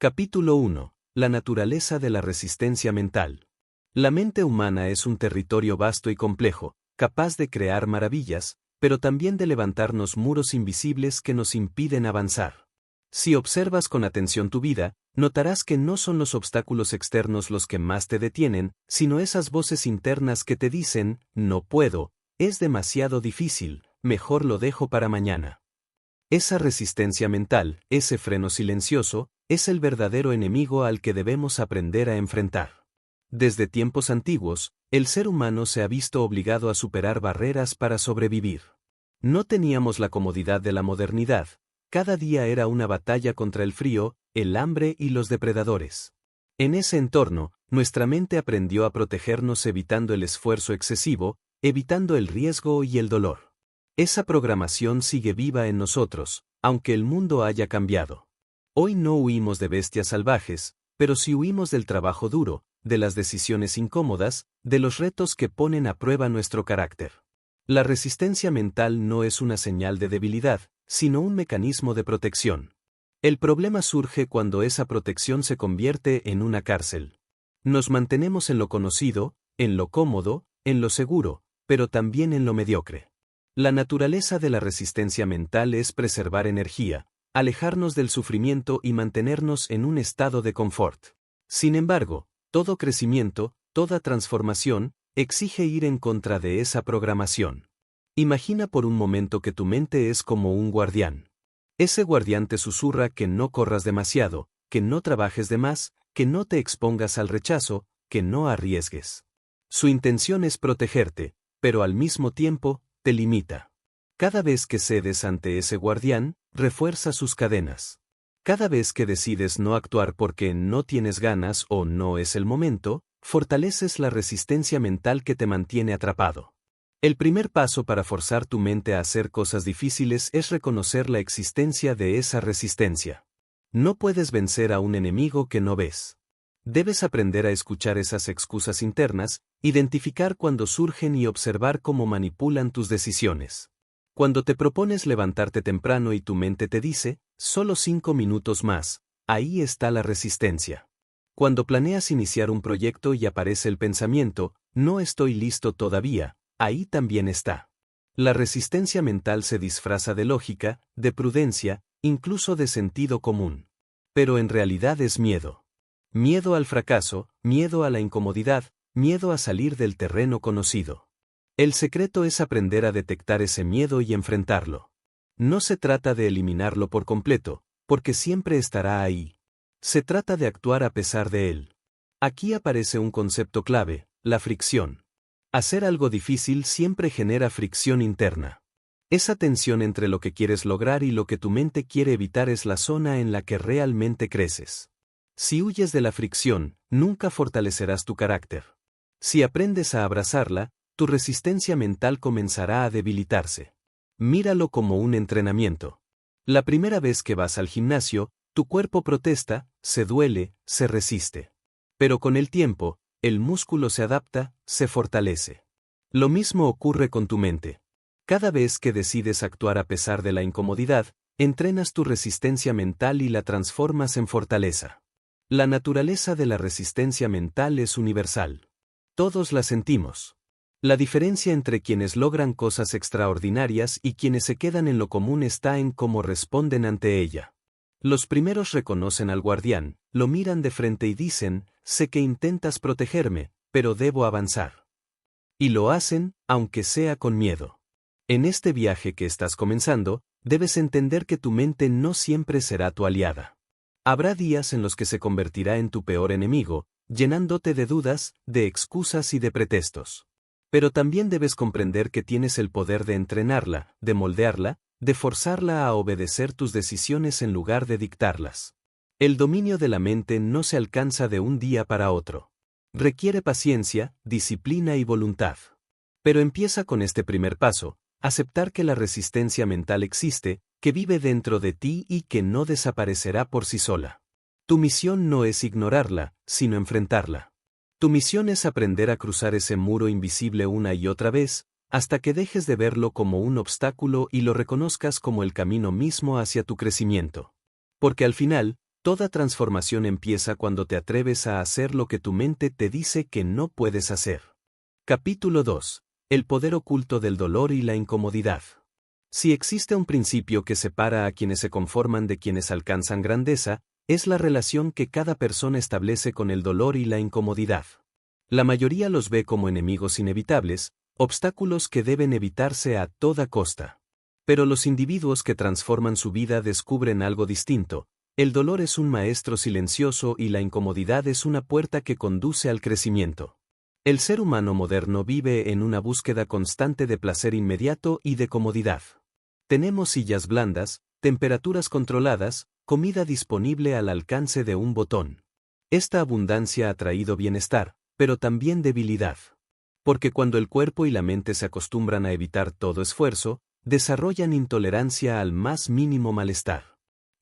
Capítulo 1. La naturaleza de la resistencia mental. La mente humana es un territorio vasto y complejo, capaz de crear maravillas, pero también de levantarnos muros invisibles que nos impiden avanzar. Si observas con atención tu vida, notarás que no son los obstáculos externos los que más te detienen, sino esas voces internas que te dicen, no puedo, es demasiado difícil, mejor lo dejo para mañana. Esa resistencia mental, ese freno silencioso, es el verdadero enemigo al que debemos aprender a enfrentar. Desde tiempos antiguos, el ser humano se ha visto obligado a superar barreras para sobrevivir. No teníamos la comodidad de la modernidad, cada día era una batalla contra el frío, el hambre y los depredadores. En ese entorno, nuestra mente aprendió a protegernos evitando el esfuerzo excesivo, evitando el riesgo y el dolor. Esa programación sigue viva en nosotros, aunque el mundo haya cambiado. Hoy no huimos de bestias salvajes, pero sí huimos del trabajo duro, de las decisiones incómodas, de los retos que ponen a prueba nuestro carácter. La resistencia mental no es una señal de debilidad, sino un mecanismo de protección. El problema surge cuando esa protección se convierte en una cárcel. Nos mantenemos en lo conocido, en lo cómodo, en lo seguro, pero también en lo mediocre. La naturaleza de la resistencia mental es preservar energía, alejarnos del sufrimiento y mantenernos en un estado de confort. Sin embargo, todo crecimiento, toda transformación, exige ir en contra de esa programación. Imagina por un momento que tu mente es como un guardián. Ese guardián te susurra que no corras demasiado, que no trabajes de más, que no te expongas al rechazo, que no arriesgues. Su intención es protegerte, pero al mismo tiempo, te limita. Cada vez que cedes ante ese guardián, refuerza sus cadenas. Cada vez que decides no actuar porque no tienes ganas o no es el momento, fortaleces la resistencia mental que te mantiene atrapado. El primer paso para forzar tu mente a hacer cosas difíciles es reconocer la existencia de esa resistencia. No puedes vencer a un enemigo que no ves. Debes aprender a escuchar esas excusas internas, identificar cuándo surgen y observar cómo manipulan tus decisiones. Cuando te propones levantarte temprano y tu mente te dice, solo 5 minutos más, ahí está la resistencia. Cuando planeas iniciar un proyecto y aparece el pensamiento, no estoy listo todavía, ahí también está. La resistencia mental se disfraza de lógica, de prudencia, incluso de sentido común. Pero en realidad es miedo. Miedo al fracaso, miedo a la incomodidad, miedo a salir del terreno conocido. El secreto es aprender a detectar ese miedo y enfrentarlo. No se trata de eliminarlo por completo, porque siempre estará ahí. Se trata de actuar a pesar de él. Aquí aparece un concepto clave, la fricción. Hacer algo difícil siempre genera fricción interna. Esa tensión entre lo que quieres lograr y lo que tu mente quiere evitar es la zona en la que realmente creces. Si huyes de la fricción, nunca fortalecerás tu carácter. Si aprendes a abrazarla, tu resistencia mental comenzará a debilitarse. Míralo como un entrenamiento. La primera vez que vas al gimnasio, tu cuerpo protesta, se duele, se resiste. Pero con el tiempo, el músculo se adapta, se fortalece. Lo mismo ocurre con tu mente. Cada vez que decides actuar a pesar de la incomodidad, entrenas tu resistencia mental y la transformas en fortaleza. La naturaleza de la resistencia mental es universal. Todos la sentimos. La diferencia entre quienes logran cosas extraordinarias y quienes se quedan en lo común está en cómo responden ante ella. Los primeros reconocen al guardián, lo miran de frente y dicen, sé que intentas protegerme, pero debo avanzar. Y lo hacen, aunque sea con miedo. En este viaje que estás comenzando, debes entender que tu mente no siempre será tu aliada. Habrá días en los que se convertirá en tu peor enemigo, llenándote de dudas, de excusas y de pretextos. Pero también debes comprender que tienes el poder de entrenarla, de moldearla, de forzarla a obedecer tus decisiones en lugar de dictarlas. El dominio de la mente no se alcanza de un día para otro. Requiere paciencia, disciplina y voluntad. Pero empieza con este primer paso, aceptar que la resistencia mental existe, que vive dentro de ti y que no desaparecerá por sí sola. Tu misión no es ignorarla, sino enfrentarla. Tu misión es aprender a cruzar ese muro invisible una y otra vez, hasta que dejes de verlo como un obstáculo y lo reconozcas como el camino mismo hacia tu crecimiento. Porque al final, Toda transformación empieza cuando te atreves a hacer lo que tu mente te dice que no puedes hacer. Capítulo 2. El poder oculto del dolor y la incomodidad. Si existe un principio que separa a quienes se conforman de quienes alcanzan grandeza, es la relación que cada persona establece con el dolor y la incomodidad. La mayoría los ve como enemigos inevitables, obstáculos que deben evitarse a toda costa. Pero los individuos que transforman su vida descubren algo distinto. El dolor es un maestro silencioso y la incomodidad es una puerta que conduce al crecimiento. El ser humano moderno vive en una búsqueda constante de placer inmediato y de comodidad. Tenemos sillas blandas, temperaturas controladas, comida disponible al alcance de un botón. Esta abundancia ha traído bienestar, pero también debilidad. Porque cuando el cuerpo y la mente se acostumbran a evitar todo esfuerzo, desarrollan intolerancia al más mínimo malestar.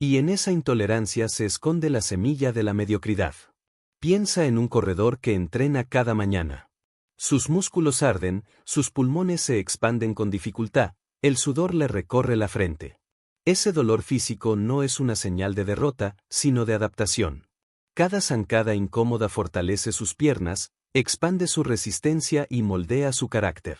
Y en esa intolerancia se esconde la semilla de la mediocridad. Piensa en un corredor que entrena cada mañana. Sus músculos arden, sus pulmones se expanden con dificultad, el sudor le recorre la frente. Ese dolor físico no es una señal de derrota, sino de adaptación. Cada zancada incómoda fortalece sus piernas, expande su resistencia y moldea su carácter.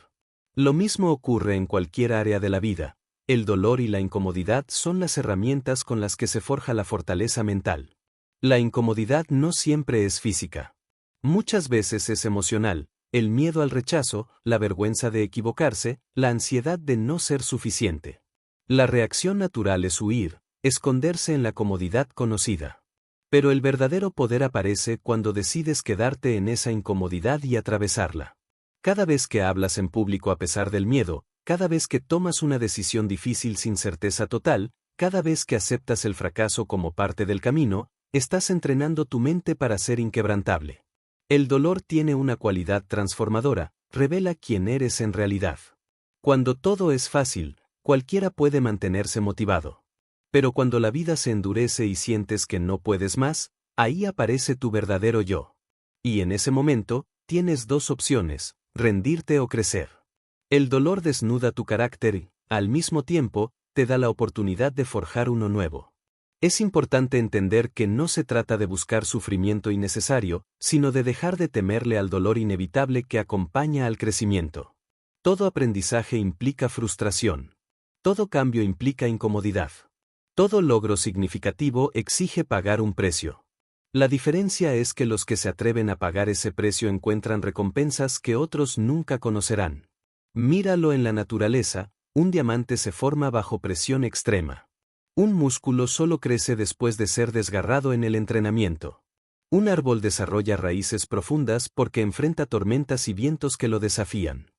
Lo mismo ocurre en cualquier área de la vida. El dolor y la incomodidad son las herramientas con las que se forja la fortaleza mental. La incomodidad no siempre es física. Muchas veces es emocional, el miedo al rechazo, la vergüenza de equivocarse, la ansiedad de no ser suficiente. La reacción natural es huir, esconderse en la comodidad conocida. Pero el verdadero poder aparece cuando decides quedarte en esa incomodidad y atravesarla. Cada vez que hablas en público a pesar del miedo, cada vez que tomas una decisión difícil sin certeza total, cada vez que aceptas el fracaso como parte del camino, estás entrenando tu mente para ser inquebrantable. El dolor tiene una cualidad transformadora, revela quién eres en realidad. Cuando todo es fácil, cualquiera puede mantenerse motivado. Pero cuando la vida se endurece y sientes que no puedes más, ahí aparece tu verdadero yo. Y en ese momento, tienes dos opciones, rendirte o crecer. El dolor desnuda tu carácter y, al mismo tiempo, te da la oportunidad de forjar uno nuevo. Es importante entender que no se trata de buscar sufrimiento innecesario, sino de dejar de temerle al dolor inevitable que acompaña al crecimiento. Todo aprendizaje implica frustración. Todo cambio implica incomodidad. Todo logro significativo exige pagar un precio. La diferencia es que los que se atreven a pagar ese precio encuentran recompensas que otros nunca conocerán. Míralo en la naturaleza, un diamante se forma bajo presión extrema. Un músculo solo crece después de ser desgarrado en el entrenamiento. Un árbol desarrolla raíces profundas porque enfrenta tormentas y vientos que lo desafían.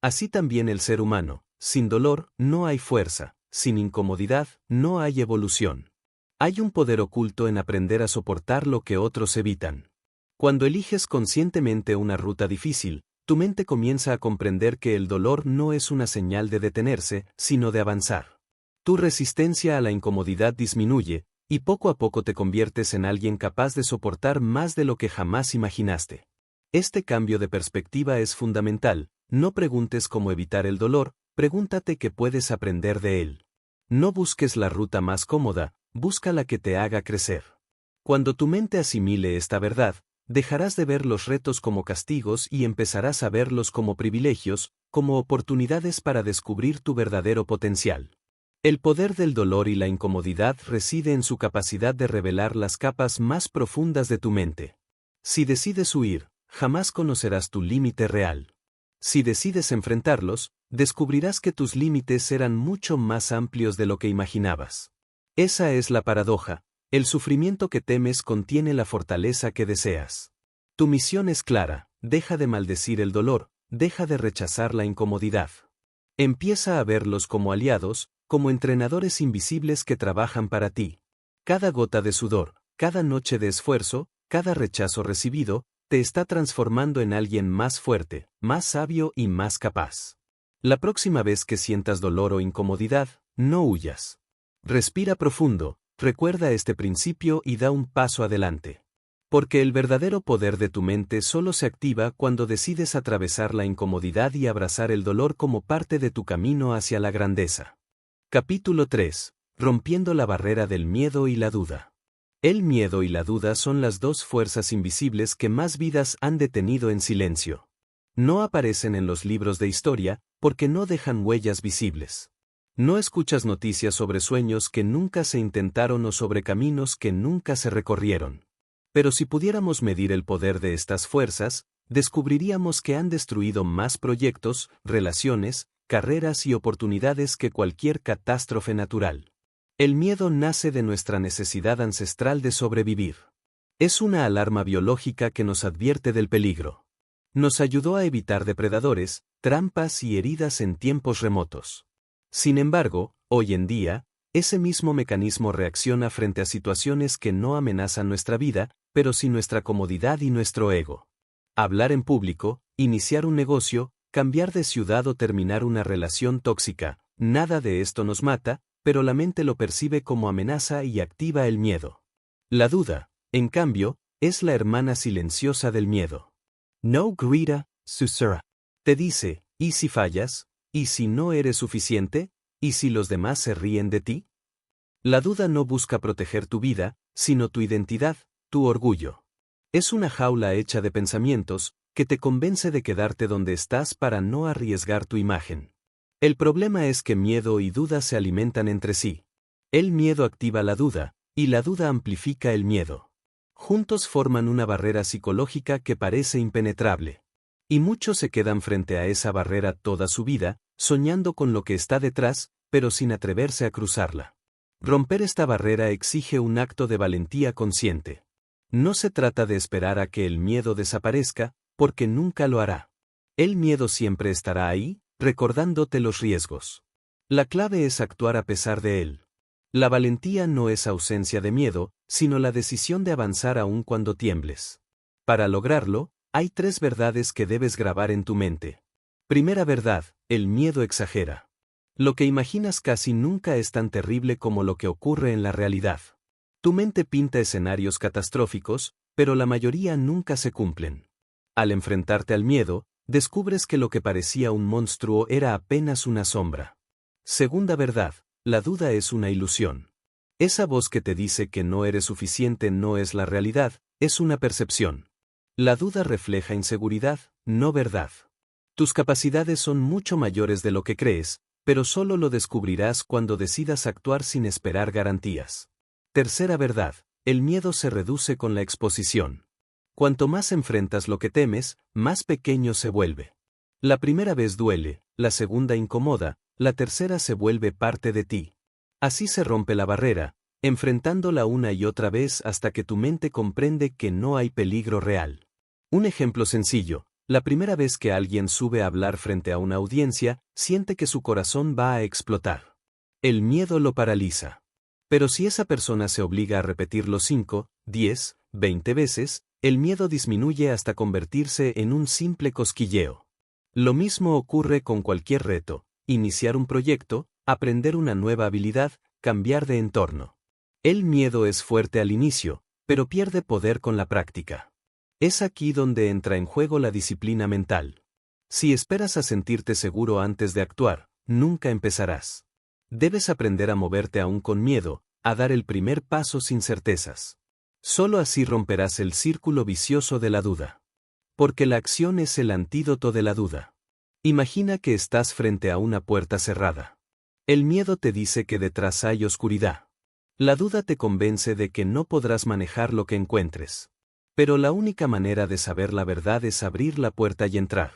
Así también el ser humano, sin dolor, no hay fuerza, sin incomodidad, no hay evolución. Hay un poder oculto en aprender a soportar lo que otros evitan. Cuando eliges conscientemente una ruta difícil, tu mente comienza a comprender que el dolor no es una señal de detenerse, sino de avanzar. Tu resistencia a la incomodidad disminuye, y poco a poco te conviertes en alguien capaz de soportar más de lo que jamás imaginaste. Este cambio de perspectiva es fundamental. No preguntes cómo evitar el dolor, pregúntate qué puedes aprender de él. No busques la ruta más cómoda, busca la que te haga crecer. Cuando tu mente asimile esta verdad, dejarás de ver los retos como castigos y empezarás a verlos como privilegios, como oportunidades para descubrir tu verdadero potencial. El poder del dolor y la incomodidad reside en su capacidad de revelar las capas más profundas de tu mente. Si decides huir, jamás conocerás tu límite real. Si decides enfrentarlos, descubrirás que tus límites eran mucho más amplios de lo que imaginabas. Esa es la paradoja. El sufrimiento que temes contiene la fortaleza que deseas. Tu misión es clara, deja de maldecir el dolor, deja de rechazar la incomodidad. Empieza a verlos como aliados, como entrenadores invisibles que trabajan para ti. Cada gota de sudor, cada noche de esfuerzo, cada rechazo recibido, te está transformando en alguien más fuerte, más sabio y más capaz. La próxima vez que sientas dolor o incomodidad, no huyas. Respira profundo. Recuerda este principio y da un paso adelante. Porque el verdadero poder de tu mente solo se activa cuando decides atravesar la incomodidad y abrazar el dolor como parte de tu camino hacia la grandeza. Capítulo 3. Rompiendo la barrera del miedo y la duda. El miedo y la duda son las dos fuerzas invisibles que más vidas han detenido en silencio. No aparecen en los libros de historia, porque no dejan huellas visibles. No escuchas noticias sobre sueños que nunca se intentaron o sobre caminos que nunca se recorrieron. Pero si pudiéramos medir el poder de estas fuerzas, descubriríamos que han destruido más proyectos, relaciones, carreras y oportunidades que cualquier catástrofe natural. El miedo nace de nuestra necesidad ancestral de sobrevivir. Es una alarma biológica que nos advierte del peligro. Nos ayudó a evitar depredadores, trampas y heridas en tiempos remotos. Sin embargo, hoy en día, ese mismo mecanismo reacciona frente a situaciones que no amenazan nuestra vida, pero sí nuestra comodidad y nuestro ego. Hablar en público, iniciar un negocio, cambiar de ciudad o terminar una relación tóxica, nada de esto nos mata, pero la mente lo percibe como amenaza y activa el miedo. La duda, en cambio, es la hermana silenciosa del miedo. No grita, susurra. Te dice, ¿y si fallas? ¿Y si no eres suficiente? ¿Y si los demás se ríen de ti? La duda no busca proteger tu vida, sino tu identidad, tu orgullo. Es una jaula hecha de pensamientos, que te convence de quedarte donde estás para no arriesgar tu imagen. El problema es que miedo y duda se alimentan entre sí. El miedo activa la duda, y la duda amplifica el miedo. Juntos forman una barrera psicológica que parece impenetrable. Y muchos se quedan frente a esa barrera toda su vida, soñando con lo que está detrás, pero sin atreverse a cruzarla. Romper esta barrera exige un acto de valentía consciente. No se trata de esperar a que el miedo desaparezca, porque nunca lo hará. El miedo siempre estará ahí, recordándote los riesgos. La clave es actuar a pesar de él. La valentía no es ausencia de miedo, sino la decisión de avanzar aun cuando tiembles. Para lograrlo, hay 3 verdades que debes grabar en tu mente. Primera verdad, el miedo exagera. Lo que imaginas casi nunca es tan terrible como lo que ocurre en la realidad. Tu mente pinta escenarios catastróficos, pero la mayoría nunca se cumplen. Al enfrentarte al miedo, descubres que lo que parecía un monstruo era apenas una sombra. Segunda verdad, la duda es una ilusión. Esa voz que te dice que no eres suficiente no es la realidad, es una percepción. La duda refleja inseguridad, no verdad. Tus capacidades son mucho mayores de lo que crees, pero solo lo descubrirás cuando decidas actuar sin esperar garantías. Tercera verdad, el miedo se reduce con la exposición. Cuanto más enfrentas lo que temes, más pequeño se vuelve. La primera vez duele, la segunda incomoda, la tercera se vuelve parte de ti. Así se rompe la barrera, enfrentándola una y otra vez hasta que tu mente comprende que no hay peligro real. Un ejemplo sencillo, la primera vez que alguien sube a hablar frente a una audiencia, siente que su corazón va a explotar. El miedo lo paraliza. Pero si esa persona se obliga a repetirlo 5, 10, 20 veces, el miedo disminuye hasta convertirse en un simple cosquilleo. Lo mismo ocurre con cualquier reto, iniciar un proyecto, aprender una nueva habilidad, cambiar de entorno. El miedo es fuerte al inicio, pero pierde poder con la práctica. Es aquí donde entra en juego la disciplina mental. Si esperas a sentirte seguro antes de actuar, nunca empezarás. Debes aprender a moverte aún con miedo, a dar el primer paso sin certezas. Solo así romperás el círculo vicioso de la duda. Porque la acción es el antídoto de la duda. Imagina que estás frente a una puerta cerrada. El miedo te dice que detrás hay oscuridad. La duda te convence de que no podrás manejar lo que encuentres. Pero la única manera de saber la verdad es abrir la puerta y entrar.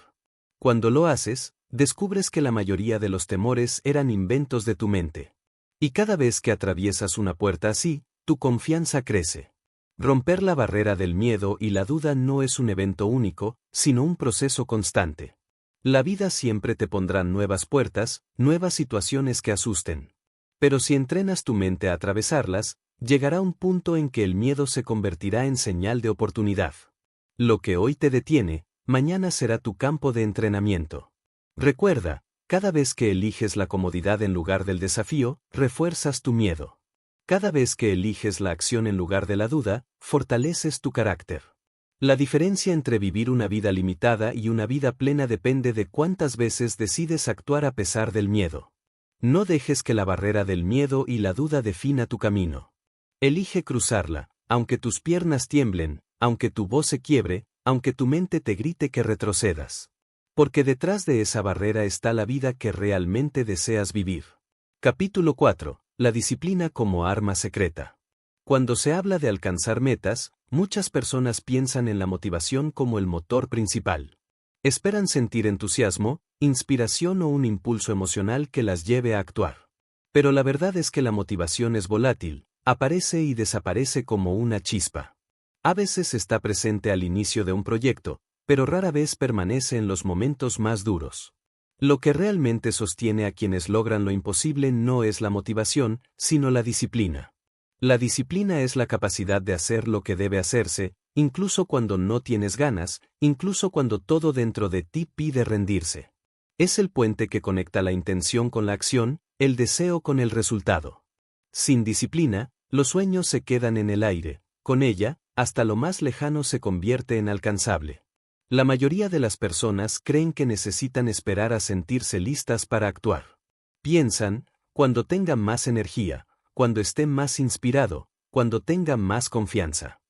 Cuando lo haces, descubres que la mayoría de los temores eran inventos de tu mente. Y cada vez que atraviesas una puerta así, tu confianza crece. Romper la barrera del miedo y la duda no es un evento único, sino un proceso constante. La vida siempre te pondrá nuevas puertas, nuevas situaciones que asusten. Pero si entrenas tu mente a atravesarlas, llegará un punto en que el miedo se convertirá en señal de oportunidad. Lo que hoy te detiene, mañana será tu campo de entrenamiento. Recuerda, cada vez que eliges la comodidad en lugar del desafío, refuerzas tu miedo. Cada vez que eliges la acción en lugar de la duda, fortaleces tu carácter. La diferencia entre vivir una vida limitada y una vida plena depende de cuántas veces decides actuar a pesar del miedo. No dejes que la barrera del miedo y la duda defina tu camino. Elige cruzarla, aunque tus piernas tiemblen, aunque tu voz se quiebre, aunque tu mente te grite que retrocedas. Porque detrás de esa barrera está la vida que realmente deseas vivir. Capítulo 4. La disciplina como arma secreta. Cuando se habla de alcanzar metas, muchas personas piensan en la motivación como el motor principal. Esperan sentir entusiasmo, inspiración o un impulso emocional que las lleve a actuar. Pero la verdad es que la motivación es volátil, aparece y desaparece como una chispa. A veces está presente al inicio de un proyecto, pero rara vez permanece en los momentos más duros. Lo que realmente sostiene a quienes logran lo imposible no es la motivación, sino la disciplina. La disciplina es la capacidad de hacer lo que debe hacerse, incluso cuando no tienes ganas, incluso cuando todo dentro de ti pide rendirse. Es el puente que conecta la intención con la acción, el deseo con el resultado. Sin disciplina, los sueños se quedan en el aire, con ella, hasta lo más lejano se convierte en alcanzable. La mayoría de las personas creen que necesitan esperar a sentirse listas para actuar. Piensan, cuando tengan más energía, cuando esté más inspirado, cuando tenga más confianza.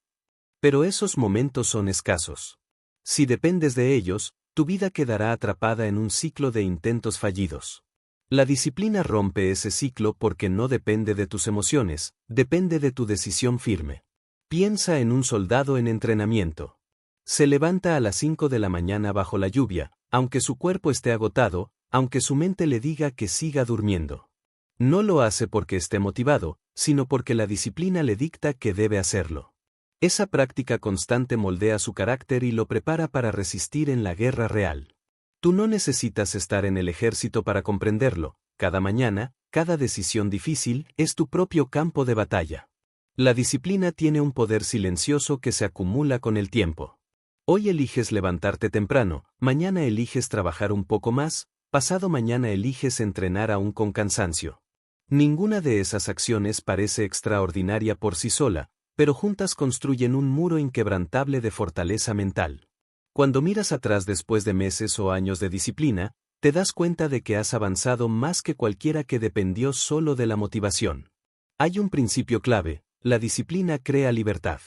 Pero esos momentos son escasos. Si dependes de ellos, tu vida quedará atrapada en un ciclo de intentos fallidos. La disciplina rompe ese ciclo porque no depende de tus emociones, depende de tu decisión firme. Piensa en un soldado en entrenamiento. Se levanta a las 5 de la mañana bajo la lluvia, aunque su cuerpo esté agotado, aunque su mente le diga que siga durmiendo. No lo hace porque esté motivado, sino porque la disciplina le dicta que debe hacerlo. Esa práctica constante moldea su carácter y lo prepara para resistir en la guerra real. Tú no necesitas estar en el ejército para comprenderlo, cada mañana, cada decisión difícil, es tu propio campo de batalla. La disciplina tiene un poder silencioso que se acumula con el tiempo. Hoy eliges levantarte temprano, mañana eliges trabajar un poco más, pasado mañana eliges entrenar aún con cansancio. Ninguna de esas acciones parece extraordinaria por sí sola, pero juntas construyen un muro inquebrantable de fortaleza mental. Cuando miras atrás después de meses o años de disciplina, te das cuenta de que has avanzado más que cualquiera que dependió solo de la motivación. Hay un principio clave: la disciplina crea libertad.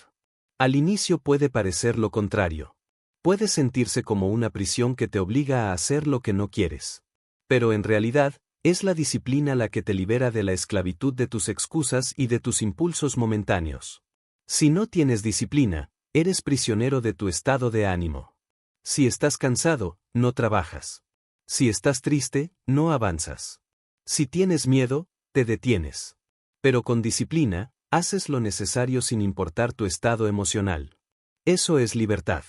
Al inicio puede parecer lo contrario. Puede sentirse como una prisión que te obliga a hacer lo que no quieres. Pero en realidad, es la disciplina la que te libera de la esclavitud de tus excusas y de tus impulsos momentáneos. Si no tienes disciplina, eres prisionero de tu estado de ánimo. Si estás cansado, no trabajas. Si estás triste, no avanzas. Si tienes miedo, te detienes. Pero con disciplina, haces lo necesario sin importar tu estado emocional. Eso es libertad.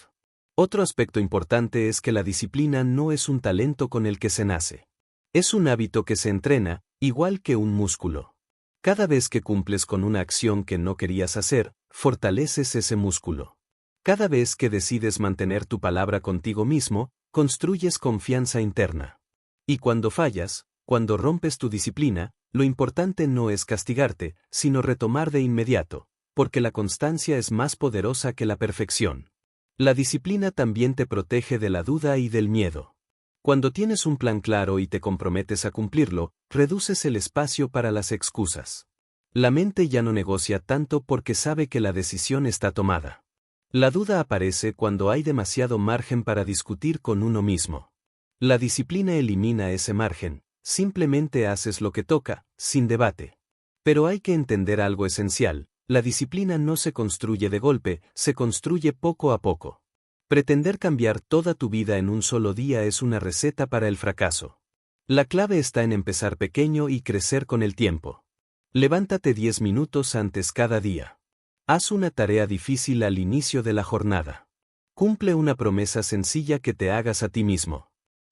Otro aspecto importante es que la disciplina no es un talento con el que se nace. Es un hábito que se entrena, igual que un músculo. Cada vez que cumples con una acción que no querías hacer, fortaleces ese músculo. Cada vez que decides mantener tu palabra contigo mismo, construyes confianza interna. Y cuando fallas, cuando rompes tu disciplina, lo importante no es castigarte, sino retomar de inmediato, porque la constancia es más poderosa que la perfección. La disciplina también te protege de la duda y del miedo. Cuando tienes un plan claro y te comprometes a cumplirlo, reduces el espacio para las excusas. La mente ya no negocia tanto porque sabe que la decisión está tomada. La duda aparece cuando hay demasiado margen para discutir con uno mismo. La disciplina elimina ese margen, simplemente haces lo que toca, sin debate. Pero hay que entender algo esencial: la disciplina no se construye de golpe, se construye poco a poco. Pretender cambiar toda tu vida en un solo día es una receta para el fracaso. La clave está en empezar pequeño y crecer con el tiempo. Levántate 10 minutos antes cada día. Haz una tarea difícil al inicio de la jornada. Cumple una promesa sencilla que te hagas a ti mismo.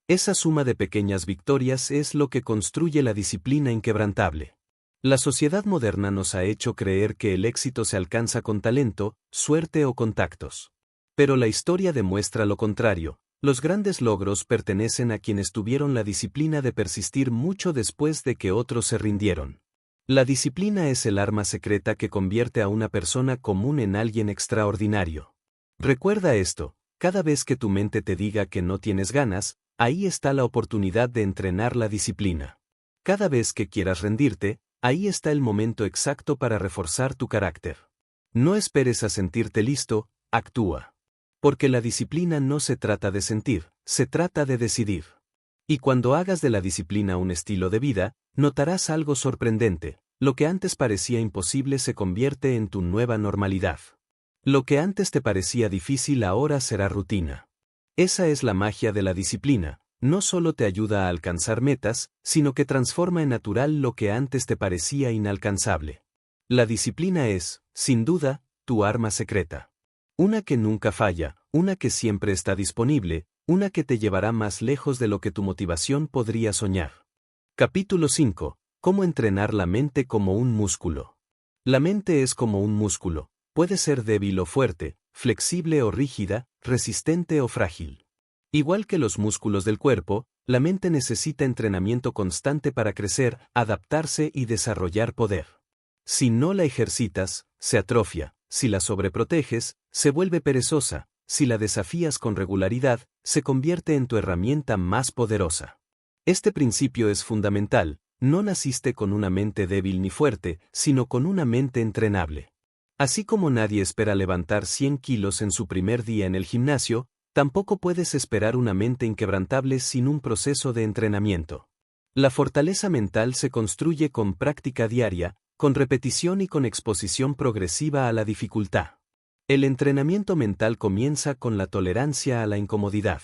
Esa suma de pequeñas victorias es lo que construye la disciplina inquebrantable. La sociedad moderna nos ha hecho creer que el éxito se alcanza con talento, suerte o contactos. Pero la historia demuestra lo contrario: los grandes logros pertenecen a quienes tuvieron la disciplina de persistir mucho después de que otros se rindieron. La disciplina es el arma secreta que convierte a una persona común en alguien extraordinario. Recuerda esto: cada vez que tu mente te diga que no tienes ganas, ahí está la oportunidad de entrenar la disciplina. Cada vez que quieras rendirte, ahí está el momento exacto para reforzar tu carácter. No esperes a sentirte listo, actúa. Porque la disciplina no se trata de sentir, se trata de decidir. Y cuando hagas de la disciplina un estilo de vida, notarás algo sorprendente: lo que antes parecía imposible se convierte en tu nueva normalidad. Lo que antes te parecía difícil ahora será rutina. Esa es la magia de la disciplina. No solo te ayuda a alcanzar metas, sino que transforma en natural lo que antes te parecía inalcanzable. La disciplina es, sin duda, tu arma secreta. Una que nunca falla, una que siempre está disponible, una que te llevará más lejos de lo que tu motivación podría soñar. Capítulo 5. Cómo entrenar la mente como un músculo. La mente es como un músculo, puede ser débil o fuerte, flexible o rígida, resistente o frágil. Igual que los músculos del cuerpo, la mente necesita entrenamiento constante para crecer, adaptarse y desarrollar poder. Si no la ejercitas, se atrofia; si la sobreproteges, se vuelve perezosa; si la desafías con regularidad, se convierte en tu herramienta más poderosa. Este principio es fundamental: no naciste con una mente débil ni fuerte, sino con una mente entrenable. Así como nadie espera levantar 100 kilos en su primer día en el gimnasio, tampoco puedes esperar una mente inquebrantable sin un proceso de entrenamiento. La fortaleza mental se construye con práctica diaria, con repetición y con exposición progresiva a la dificultad. El entrenamiento mental comienza con la tolerancia a la incomodidad.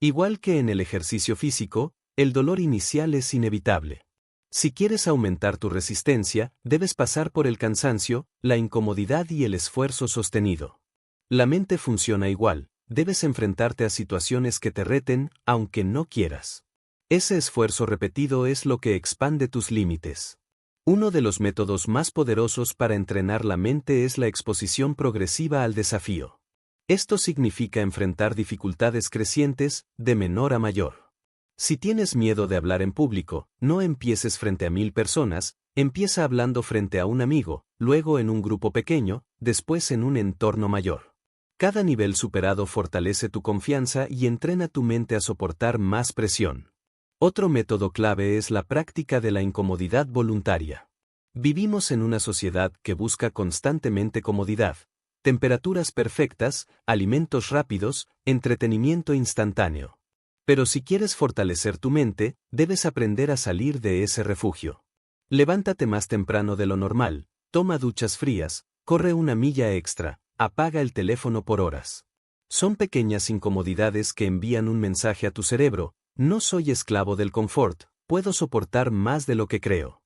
Igual que en el ejercicio físico, el dolor inicial es inevitable. Si quieres aumentar tu resistencia, debes pasar por el cansancio, la incomodidad y el esfuerzo sostenido. La mente funciona igual: debes enfrentarte a situaciones que te reten, aunque no quieras. Ese esfuerzo repetido es lo que expande tus límites. Uno de los métodos más poderosos para entrenar la mente es la exposición progresiva al desafío. Esto significa enfrentar dificultades crecientes, de menor a mayor. Si tienes miedo de hablar en público, no empieces frente a 1000 personas, empieza hablando frente a un amigo, luego en un grupo pequeño, después en un entorno mayor. Cada nivel superado fortalece tu confianza y entrena tu mente a soportar más presión. Otro método clave es la práctica de la incomodidad voluntaria. Vivimos en una sociedad que busca constantemente comodidad: temperaturas perfectas, alimentos rápidos, entretenimiento instantáneo. Pero si quieres fortalecer tu mente, debes aprender a salir de ese refugio. Levántate más temprano de lo normal, toma duchas frías, corre una milla extra, apaga el teléfono por horas. Son pequeñas incomodidades que envían un mensaje a tu cerebro: no soy esclavo del confort, puedo soportar más de lo que creo.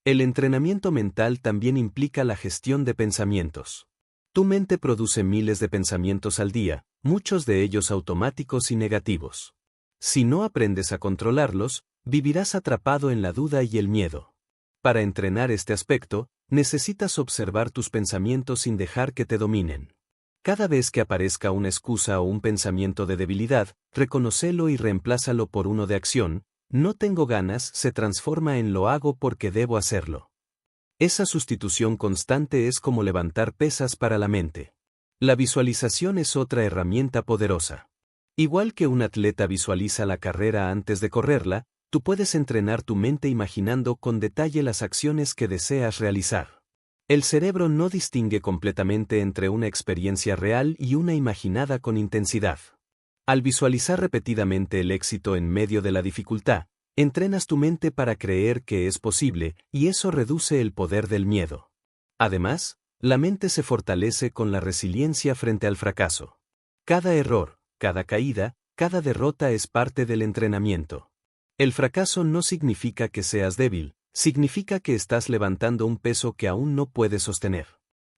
El entrenamiento mental también implica la gestión de pensamientos. Tu mente produce miles de pensamientos al día, muchos de ellos automáticos y negativos. Si no aprendes a controlarlos, vivirás atrapado en la duda y el miedo. Para entrenar este aspecto, necesitas observar tus pensamientos sin dejar que te dominen. Cada vez que aparezca una excusa o un pensamiento de debilidad, reconócelo y reemplázalo por uno de acción. No tengo ganas se transforma en lo hago porque debo hacerlo. Esa sustitución constante es como levantar pesas para la mente. La visualización es otra herramienta poderosa. Igual que un atleta visualiza la carrera antes de correrla, tú puedes entrenar tu mente imaginando con detalle las acciones que deseas realizar. El cerebro no distingue completamente entre una experiencia real y una imaginada con intensidad. Al visualizar repetidamente el éxito en medio de la dificultad, entrenas tu mente para creer que es posible, y eso reduce el poder del miedo. Además, la mente se fortalece con la resiliencia frente al fracaso. Cada error, cada caída, cada derrota es parte del entrenamiento. El fracaso no significa que seas débil, significa que estás levantando un peso que aún no puedes sostener.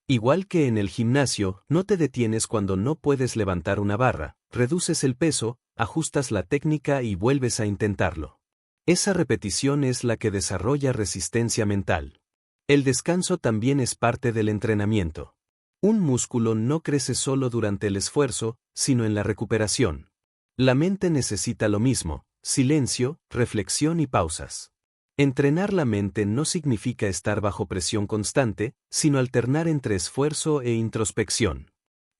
Igual que en el gimnasio, no te detienes cuando no puedes levantar una barra, reduces el peso, ajustas la técnica y vuelves a intentarlo. Esa repetición es la que desarrolla resistencia mental. El descanso también es parte del entrenamiento. Un músculo no crece solo durante el esfuerzo, sino en la recuperación. La mente necesita lo mismo: silencio, reflexión y pausas. Entrenar la mente no significa estar bajo presión constante, sino alternar entre esfuerzo e introspección.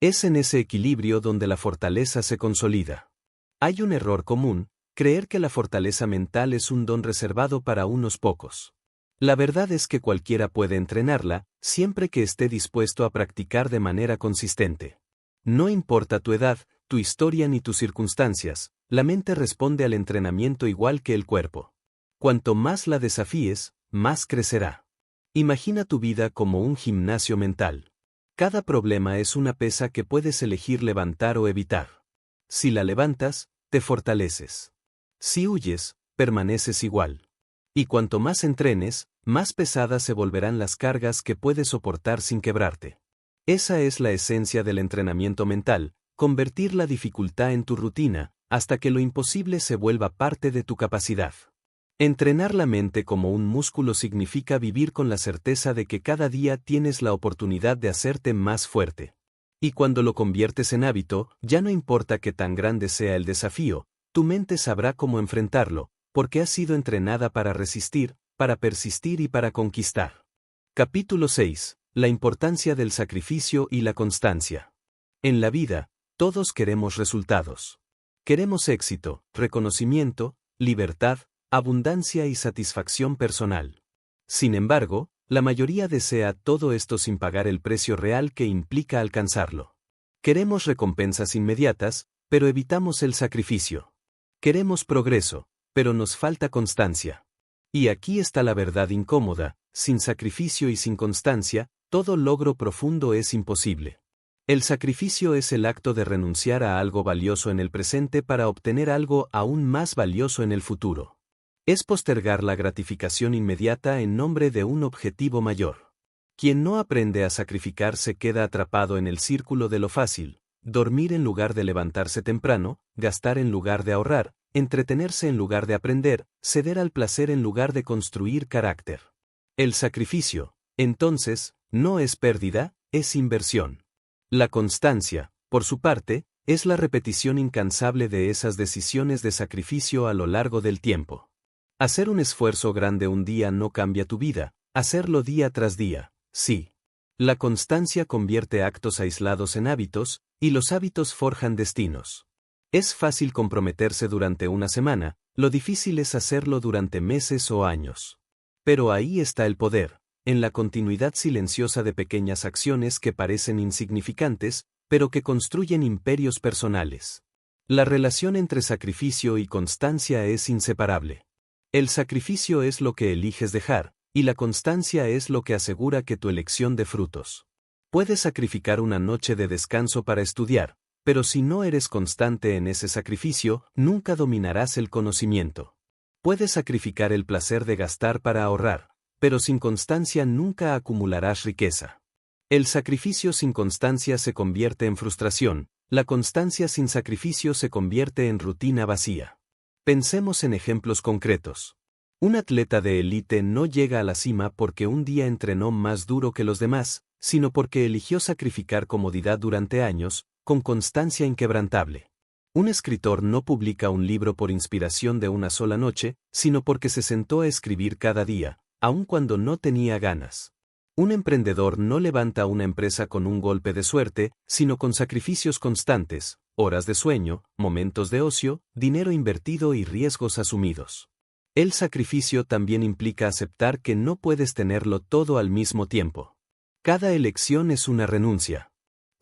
Es en ese equilibrio donde la fortaleza se consolida. Hay un error común: creer que la fortaleza mental es un don reservado para unos pocos. La verdad es que cualquiera puede entrenarla, siempre que esté dispuesto a practicar de manera consistente. No importa tu edad, tu historia ni tus circunstancias, la mente responde al entrenamiento igual que el cuerpo. Cuanto más la desafíes, más crecerá. Imagina tu vida como un gimnasio mental. Cada problema es una pesa que puedes elegir levantar o evitar. Si la levantas, te fortaleces. Si huyes, permaneces igual. Y cuanto más entrenes, más pesadas se volverán las cargas que puedes soportar sin quebrarte. Esa es la esencia del entrenamiento mental, convertir la dificultad en tu rutina, hasta que lo imposible se vuelva parte de tu capacidad. Entrenar la mente como un músculo significa vivir con la certeza de que cada día tienes la oportunidad de hacerte más fuerte. Y cuando lo conviertes en hábito, ya no importa qué tan grande sea el desafío, tu mente sabrá cómo enfrentarlo, porque has sido entrenada para resistir, para persistir y para conquistar. Capítulo 6. La importancia del sacrificio y la constancia. En la vida, todos queremos resultados. Queremos éxito, reconocimiento, libertad, abundancia y satisfacción personal. Sin embargo, la mayoría desea todo esto sin pagar el precio real que implica alcanzarlo. Queremos recompensas inmediatas, pero evitamos el sacrificio. Queremos progreso, pero nos falta constancia. Y aquí está la verdad incómoda: sin sacrificio y sin constancia, todo logro profundo es imposible. El sacrificio es el acto de renunciar a algo valioso en el presente para obtener algo aún más valioso en el futuro. Es postergar la gratificación inmediata en nombre de un objetivo mayor. Quien no aprende a sacrificar se queda atrapado en el círculo de lo fácil: dormir en lugar de levantarse temprano, gastar en lugar de ahorrar, entretenerse en lugar de aprender, ceder al placer en lugar de construir carácter. El sacrificio, entonces, no es pérdida, es inversión. La constancia, por su parte, es la repetición incansable de esas decisiones de sacrificio a lo largo del tiempo. Hacer un esfuerzo grande un día no cambia tu vida, hacerlo día tras día, sí. La constancia convierte actos aislados en hábitos, y los hábitos forjan destinos. Es fácil comprometerse durante una semana, lo difícil es hacerlo durante meses o años. Pero ahí está el poder, en la continuidad silenciosa de pequeñas acciones que parecen insignificantes, pero que construyen imperios personales. La relación entre sacrificio y constancia es inseparable. El sacrificio es lo que eliges dejar, y la constancia es lo que asegura que tu elección dé frutos. Puedes sacrificar una noche de descanso para estudiar, pero si no eres constante en ese sacrificio, nunca dominarás el conocimiento. Puedes sacrificar el placer de gastar para ahorrar, pero sin constancia nunca acumularás riqueza. El sacrificio sin constancia se convierte en frustración, la constancia sin sacrificio se convierte en rutina vacía. Pensemos en ejemplos concretos. Un atleta de élite no llega a la cima porque un día entrenó más duro que los demás, sino porque eligió sacrificar comodidad durante años, con constancia inquebrantable. Un escritor no publica un libro por inspiración de una sola noche, sino porque se sentó a escribir cada día, aun cuando no tenía ganas. Un emprendedor no levanta una empresa con un golpe de suerte, sino con sacrificios constantes, horas de sueño, momentos de ocio, dinero invertido y riesgos asumidos. El sacrificio también implica aceptar que no puedes tenerlo todo al mismo tiempo. Cada elección es una renuncia.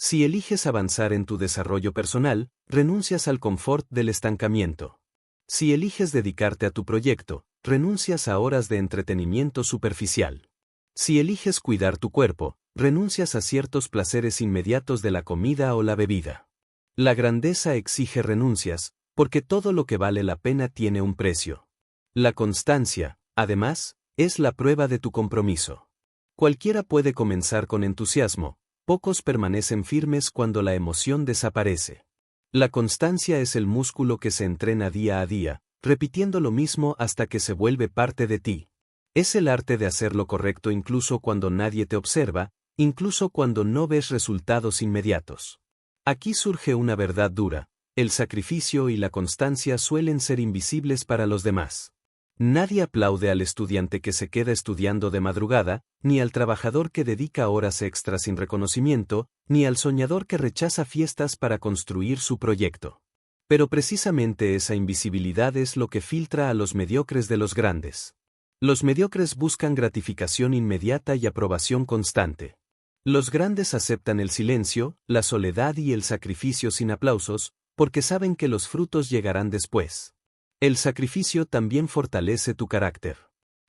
Si eliges avanzar en tu desarrollo personal, renuncias al confort del estancamiento. Si eliges dedicarte a tu proyecto, renuncias a horas de entretenimiento superficial. Si eliges cuidar tu cuerpo, renuncias a ciertos placeres inmediatos de la comida o la bebida. La grandeza exige renuncias, porque todo lo que vale la pena tiene un precio. La constancia, además, es la prueba de tu compromiso. Cualquiera puede comenzar con entusiasmo, pocos permanecen firmes cuando la emoción desaparece. La constancia es el músculo que se entrena día a día, repitiendo lo mismo hasta que se vuelve parte de ti. Es el arte de hacer lo correcto incluso cuando nadie te observa, incluso cuando no ves resultados inmediatos. Aquí surge una verdad dura: el sacrificio y la constancia suelen ser invisibles para los demás. Nadie aplaude al estudiante que se queda estudiando de madrugada, ni al trabajador que dedica horas extras sin reconocimiento, ni al soñador que rechaza fiestas para construir su proyecto. Pero precisamente esa invisibilidad es lo que filtra a los mediocres de los grandes. Los mediocres buscan gratificación inmediata y aprobación constante. Los grandes aceptan el silencio, la soledad y el sacrificio sin aplausos, porque saben que los frutos llegarán después. El sacrificio también fortalece tu carácter.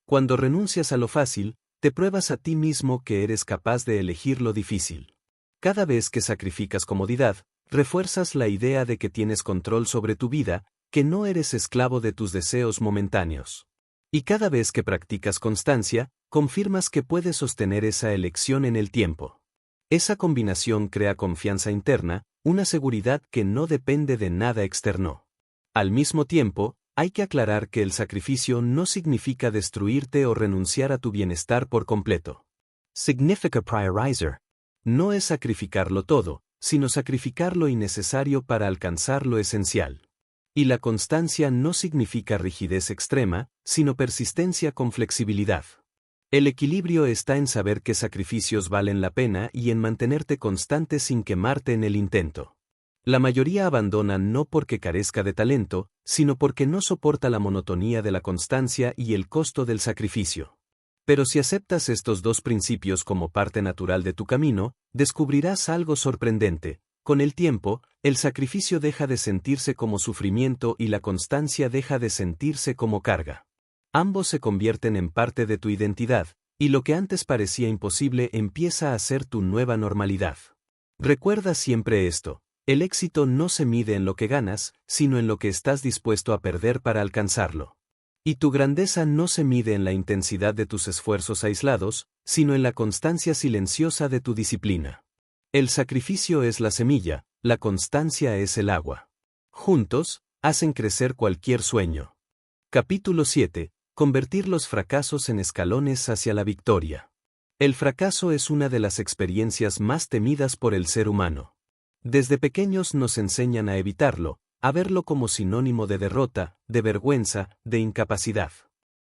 Cuando renuncias a lo fácil, te pruebas a ti mismo que eres capaz de elegir lo difícil. Cada vez que sacrificas comodidad, refuerzas la idea de que tienes control sobre tu vida, que no eres esclavo de tus deseos momentáneos. Y cada vez que practicas constancia, confirmas que puedes sostener esa elección en el tiempo. Esa combinación crea confianza interna, una seguridad que no depende de nada externo. Al mismo tiempo, hay que aclarar que el sacrificio no significa destruirte o renunciar a tu bienestar por completo. Significa priorizer. No es sacrificarlo todo, sino sacrificar lo innecesario para alcanzar lo esencial. Y la constancia no significa rigidez extrema, sino persistencia con flexibilidad. El equilibrio está en saber qué sacrificios valen la pena y en mantenerte constante sin quemarte en el intento. La mayoría abandona no porque carezca de talento, sino porque no soporta la monotonía de la constancia y el costo del sacrificio. Pero si aceptas estos dos principios como parte natural de tu camino, descubrirás algo sorprendente. Con el tiempo, el sacrificio deja de sentirse como sufrimiento y la constancia deja de sentirse como carga. Ambos se convierten en parte de tu identidad, y lo que antes parecía imposible empieza a ser tu nueva normalidad. Recuerda siempre esto: el éxito no se mide en lo que ganas, sino en lo que estás dispuesto a perder para alcanzarlo. Y tu grandeza no se mide en la intensidad de tus esfuerzos aislados, sino en la constancia silenciosa de tu disciplina. El sacrificio es la semilla, la constancia es el agua. Juntos, hacen crecer cualquier sueño. Capítulo 7. Convertir los fracasos en escalones hacia la victoria. El fracaso es una de las experiencias más temidas por el ser humano. Desde pequeños nos enseñan a evitarlo, a verlo como sinónimo de derrota, de vergüenza, de incapacidad.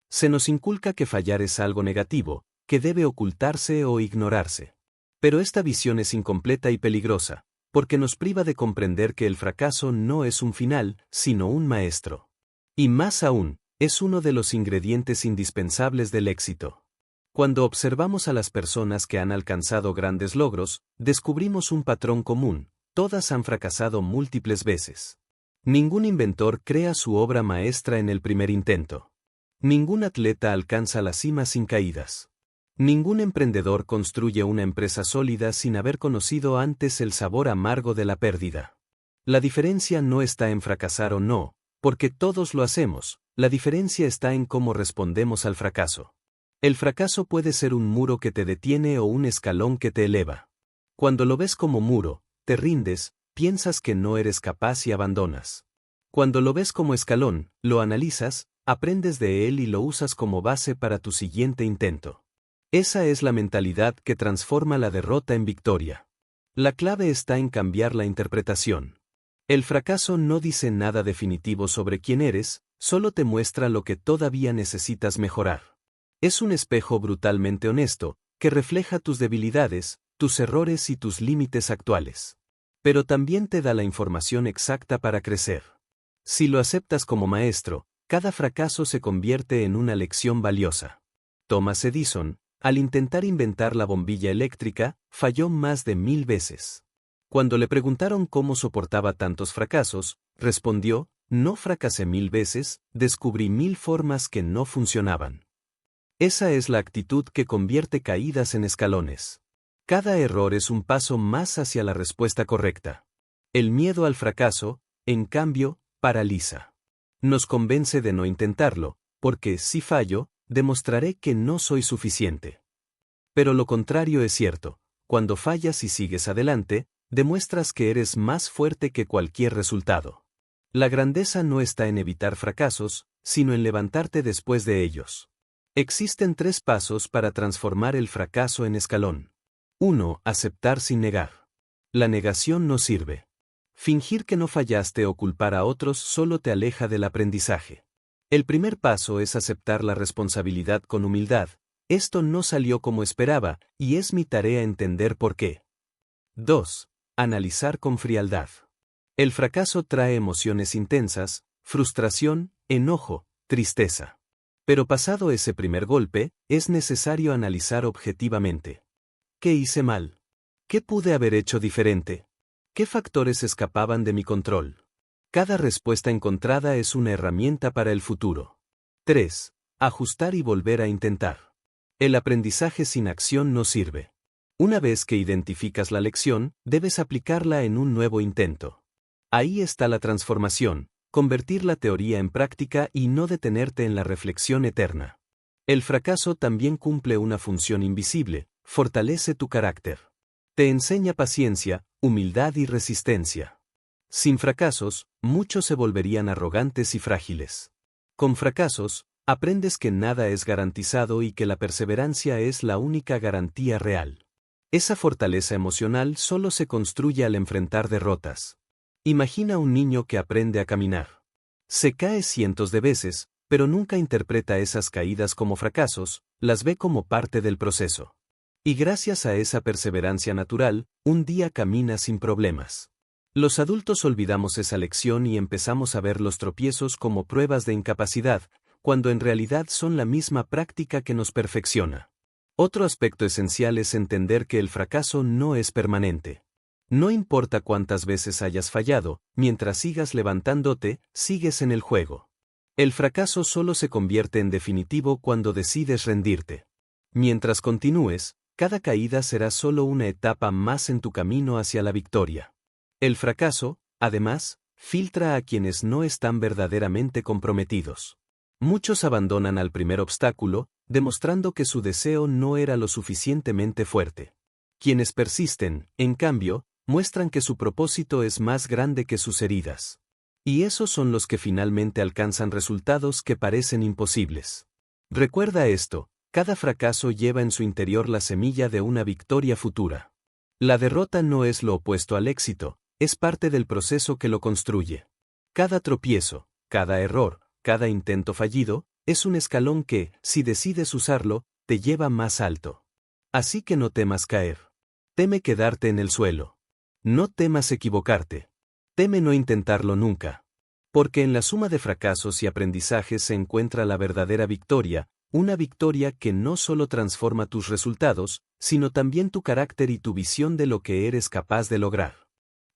Se nos inculca que fallar es algo negativo, que debe ocultarse o ignorarse. Pero esta visión es incompleta y peligrosa, porque nos priva de comprender que el fracaso no es un final, sino un maestro. Y más aún, es uno de los ingredientes indispensables del éxito. Cuando observamos a las personas que han alcanzado grandes logros, descubrimos un patrón común: todas han fracasado múltiples veces. Ningún inventor crea su obra maestra en el primer intento. Ningún atleta alcanza la cima sin caídas. Ningún emprendedor construye una empresa sólida sin haber conocido antes el sabor amargo de la pérdida. La diferencia no está en fracasar o no, porque todos lo hacemos, la diferencia está en cómo respondemos al fracaso. El fracaso puede ser un muro que te detiene o un escalón que te eleva. Cuando lo ves como muro, te rindes, piensas que no eres capaz y abandonas. Cuando lo ves como escalón, lo analizas, aprendes de él y lo usas como base para tu siguiente intento. Esa es la mentalidad que transforma la derrota en victoria. La clave está en cambiar la interpretación. El fracaso no dice nada definitivo sobre quién eres, solo te muestra lo que todavía necesitas mejorar. Es un espejo brutalmente honesto, que refleja tus debilidades, tus errores y tus límites actuales. Pero también te da la información exacta para crecer. Si lo aceptas como maestro, cada fracaso se convierte en una lección valiosa. Thomas Edison, al intentar inventar la bombilla eléctrica, falló más de 1000 veces. Cuando le preguntaron cómo soportaba tantos fracasos, respondió: no fracasé 1000 veces, descubrí 1000 formas que no funcionaban. Esa es la actitud que convierte caídas en escalones. Cada error es un paso más hacia la respuesta correcta. El miedo al fracaso, en cambio, paraliza. Nos convence de no intentarlo, porque si fallo, demostraré que no soy suficiente. Pero lo contrario es cierto: cuando fallas y sigues adelante, demuestras que eres más fuerte que cualquier resultado. La grandeza no está en evitar fracasos, sino en levantarte después de ellos. Existen 3 pasos para transformar el fracaso en escalón. 1. Aceptar sin negar. La negación no sirve. Fingir que no fallaste o culpar a otros solo te aleja del aprendizaje. El primer paso es aceptar la responsabilidad con humildad. Esto no salió como esperaba, y es mi tarea entender por qué. 2. Analizar con frialdad. El fracaso trae emociones intensas: frustración, enojo, tristeza. Pero pasado ese primer golpe, es necesario analizar objetivamente. ¿Qué hice mal? ¿Qué pude haber hecho diferente? ¿Qué factores escapaban de mi control? Cada respuesta encontrada es una herramienta para el futuro. 3. Ajustar y volver a intentar. El aprendizaje sin acción no sirve. Una vez que identificas la lección, debes aplicarla en un nuevo intento. Ahí está la transformación, convertir la teoría en práctica y no detenerte en la reflexión eterna. El fracaso también cumple una función invisible, fortalece tu carácter. Te enseña paciencia, humildad y resistencia. Sin fracasos, muchos se volverían arrogantes y frágiles. Con fracasos, aprendes que nada es garantizado y que la perseverancia es la única garantía real. Esa fortaleza emocional solo se construye al enfrentar derrotas. Imagina un niño que aprende a caminar. Se cae cientos de veces, pero nunca interpreta esas caídas como fracasos, las ve como parte del proceso. Y gracias a esa perseverancia natural, un día camina sin problemas. Los adultos olvidamos esa lección y empezamos a ver los tropiezos como pruebas de incapacidad, cuando en realidad son la misma práctica que nos perfecciona. Otro aspecto esencial es entender que el fracaso no es permanente. No importa cuántas veces hayas fallado, mientras sigas levantándote, sigues en el juego. El fracaso solo se convierte en definitivo cuando decides rendirte. Mientras continúes, cada caída será solo una etapa más en tu camino hacia la victoria. El fracaso, además, filtra a quienes no están verdaderamente comprometidos. Muchos abandonan al primer obstáculo, demostrando que su deseo no era lo suficientemente fuerte. Quienes persisten, en cambio, muestran que su propósito es más grande que sus heridas. Y esos son los que finalmente alcanzan resultados que parecen imposibles. Recuerda esto. Cada fracaso lleva en su interior la semilla de una victoria futura. La derrota no es lo opuesto al éxito, es parte del proceso que lo construye. Cada tropiezo, cada error, cada intento fallido, es un escalón que, si decides usarlo, te lleva más alto. Así que no temas caer. Teme quedarte en el suelo. No temas equivocarte. Teme no intentarlo nunca. Porque en la suma de fracasos y aprendizajes se encuentra la verdadera victoria, una victoria que no solo transforma tus resultados, sino también tu carácter y tu visión de lo que eres capaz de lograr.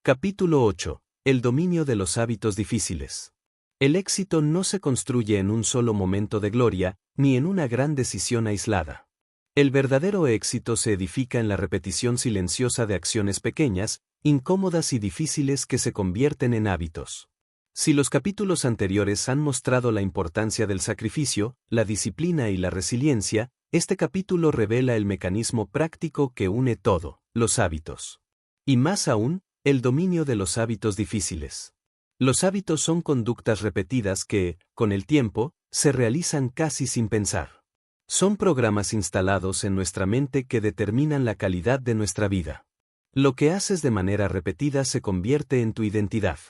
Capítulo 8. El dominio de los hábitos difíciles. El éxito no se construye en un solo momento de gloria, ni en una gran decisión aislada. El verdadero éxito se edifica en la repetición silenciosa de acciones pequeñas, incómodas y difíciles que se convierten en hábitos. Si los capítulos anteriores han mostrado la importancia del sacrificio, la disciplina y la resiliencia, este capítulo revela el mecanismo práctico que une todo, los hábitos. Y más aún, el dominio de los hábitos difíciles. Los hábitos son conductas repetidas que, con el tiempo, se realizan casi sin pensar. Son programas instalados en nuestra mente que determinan la calidad de nuestra vida. Lo que haces de manera repetida se convierte en tu identidad.